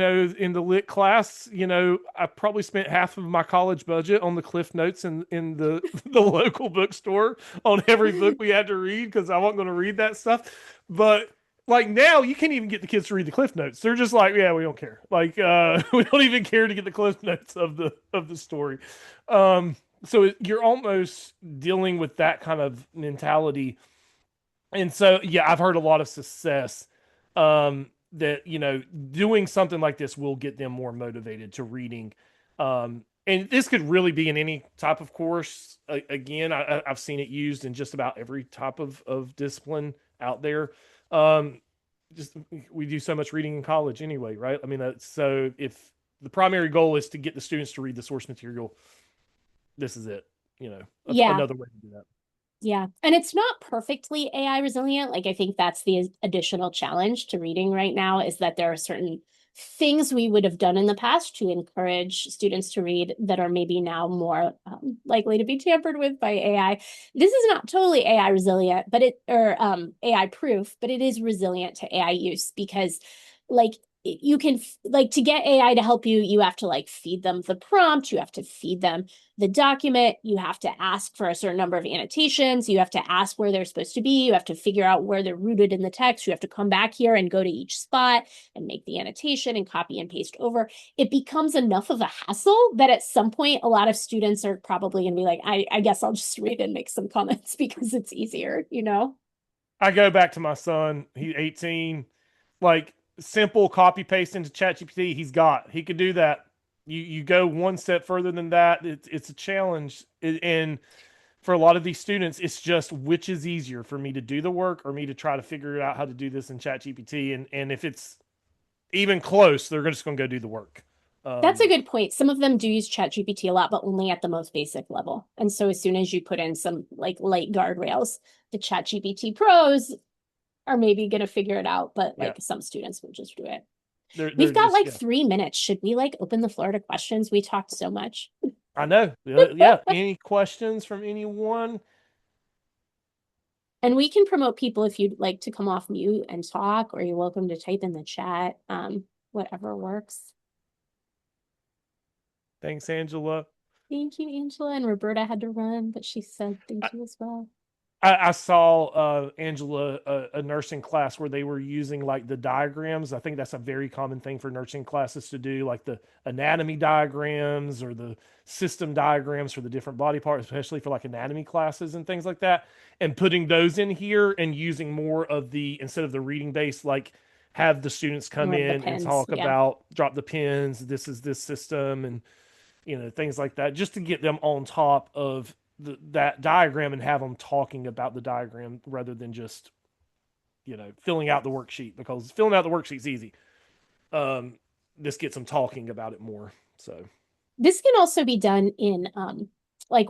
the lit class, I probably spent half of my college budget on the cliff notes in the the local bookstore on every book we had to read because I wasn't gonna read that stuff. But like now you can't even get the kids to read the cliff notes. They're just like, yeah, we don't care. Like we don't even care to get the cliff notes of the story. You're almost dealing with that kind of mentality. And so, yeah, I've heard a lot of success that, doing something like this will get them more motivated to reading. And this could really be in any type of course. Again, I've seen it used in just about every type of discipline out there. Um, just we do so much reading in college anyway, right? I mean, so if the primary goal is to get the students to read the source material, this is it, Yeah. another way to do that. Yeah. And it's not perfectly AI resilient. Like, I think that's the additional challenge to reading right now is that there are certain things we would have done in the past to encourage students to read that are maybe now more likely to be tampered with by AI. This is not totally AI resilient, but AI proof, but it is resilient to AI use because, like, you can like to get AI to help you, you have to like feed them the prompt, you have to feed them the document, you have to ask for a certain number of annotations, you have to ask where they're supposed to be, you have to figure out where they're rooted in the text, you have to come back here and go to each spot and make the annotation and copy and paste over. It becomes enough of a hassle that at some point a lot of students are probably going to be like, I guess I'll just read and make some comments because it's easier, you know? I go back to my son, he's 18, like simple copy paste into ChatGPT, he could do that. You go one step further than that, it's a challenge. And for a lot of these students, it's just which is easier for me to do the work or me to try to figure out how to do this in ChatGPT. And if it's even close, they're just going to go do the work. That's a Um, good point. Some of them do use ChatGPT a lot, but only at the most basic level. And so as soon as you put in some like light guardrails, the ChatGPT pros are maybe going to figure it out, but yeah, like some students will just do it. they're We've got just like yeah. 3 minutes. Should we like open the floor to questions? We talked so much. I know. Yeah. Any questions from anyone? And we can promote people if you'd like to come off mute and talk, or you're welcome to type in the chat. Whatever works. Thanks, Angela. Thank you, Angela. And Roberta had to run, but she said thank you as well. I saw Angela a nursing class where they were using like the diagrams. I think that's a very common thing for nursing classes to do, like the anatomy diagrams or the system diagrams for the different body parts, especially for like anatomy classes and things like that. And putting those in here and using more of the instead of the reading base, like have the students come More of the in and pins. talk Yeah. about drop the pins. This is this system and things like that, just to get them on top of that diagram and have them talking about the diagram rather than just filling out the worksheet, because filling out the worksheet's easy. um this gets them talking about it more. So This can also be done in like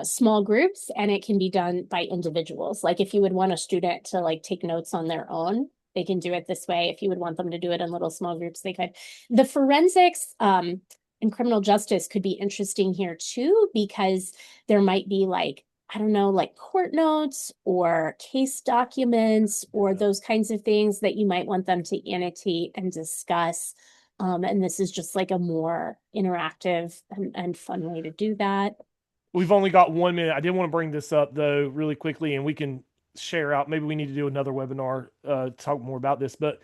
small groups, and it can be done by individuals. Like if you would want a student to like take notes on their own, they can do it this way. If you would want them to do it in little small groups, they could. The forensics and criminal justice could be interesting here too, because there might be like, I don't know, like court notes or case documents or yeah, those kinds of things that you might want them to annotate and discuss. And this is just like a more interactive and fun way to do that. we've only got 1 minute. I did want to bring this up though really quickly, and we can share out, maybe we need to do another webinar to talk more about this, but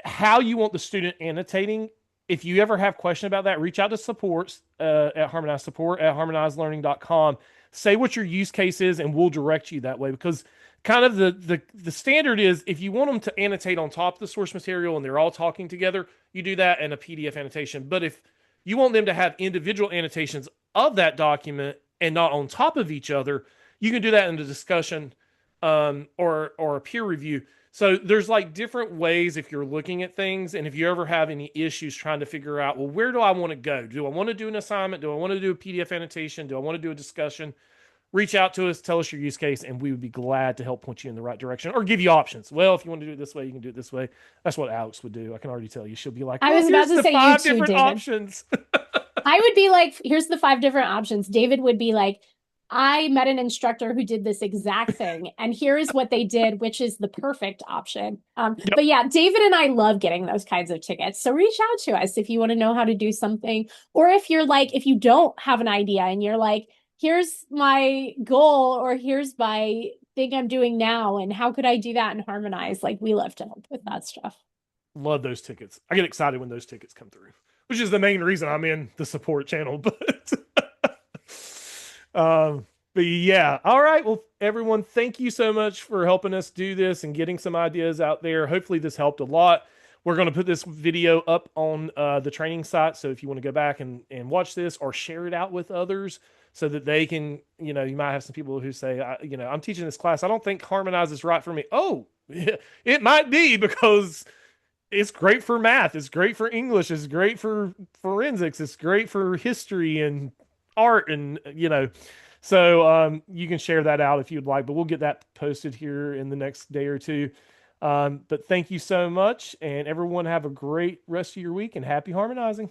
how you want the student annotating. If you ever have question about that, reach out to supports at Harmonize, support at harmonizelearning.com. Say what your use case is, and we'll direct you that way. Because kind of the standard is, if you want them to annotate on top of the source material and they're all talking together, you do that in a PDF annotation. But if you want them to have individual annotations of that document and not on top of each other, you can do that in the discussion or a peer review. So there's like different ways if you're looking at things, and if you ever have any issues trying to figure out, well, where do I want to go? Do I want to do an assignment? Do I want to do a PDF annotation? Do I want to do a discussion? Reach out to us, tell us your use case, and we would be glad to help point you in the right direction or give you options. Well, if you want to do it this way, you can do it this way. That's what Alex would do. I can already tell you. She'll be like, I well, was about here's to the say you five too, different David. options. I would be like, here's the 5 different options. David would be like, I met an instructor who did this exact thing, and here is what they did, which is the perfect option. Yep. But yeah, David and I love getting those kinds of tickets. So reach out to us if you want to know how to do something, or if you're like, if you don't have an idea and you're like, here's my goal, or here's my thing I'm doing now, and how could I do that and harmonize? Like, we love to help with that stuff. Love those tickets. I get excited when those tickets come through, which is the main reason I'm in the support channel. Um, but yeah, all right. Well, everyone, thank you so much for helping us do this and getting some ideas out there. Hopefully, this helped a lot. We're going to put this video up on the training site. So if you want to go back and watch this or share it out with others so that they can, you might have some people who say, I'm teaching this class. I don't think Harmonize is right for me. Oh, it might be, because it's great for math. It's great for English. It's great for forensics. It's great for history and art. And, So you can share that out if you'd like, but we'll get that posted here in the next day or two. But thank you so much, and everyone have a great rest of your week and happy harmonizing.